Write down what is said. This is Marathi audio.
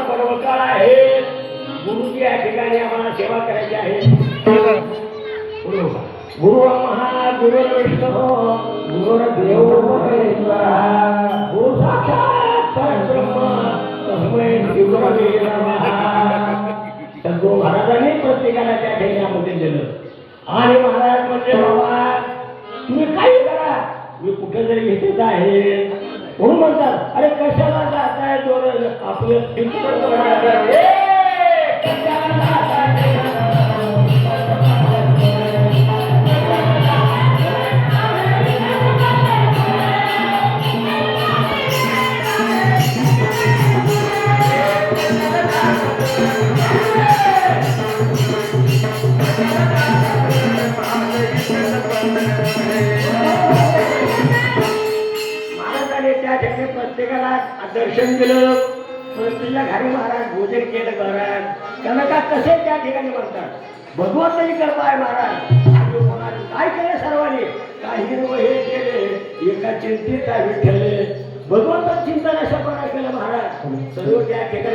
पर्वकाळ आहे. गुरुजी या ठिकाणी आम्हाला सेवा करायची आहे. गुरु महागुरु विष्णू गुरुर्देव महेश्वरा गुरु साक्षात परब्रह्म तस्मै श्री गुरवे नमः. सद्गुरु महाराजांनी प्रत्येकाला त्या ठिकाणी आमंत्रण दिलं आणि महाराज म्हणजे बाबा तुम्ही काही करा, मी कुठे जरी घेतच आहे म्हणून म्हणतात अरे कशाला जाताय दोन आपलं त्या ठिकाणी प्रत्येकाला दर्शन दिलं. प्रत्येकाच्या घरी महाराज भोजन केलं. महाराज त्यांना का कसे त्या ठिकाणी म्हणतात भगवंताची कृपा आहे. महाराज काय केलं सर्वांनी काही हे केले एका चिंतेत विठ्ठल भगवंताची चिंतन अशा प्रकारे केलं. महाराज सर्व त्या ठिकाणी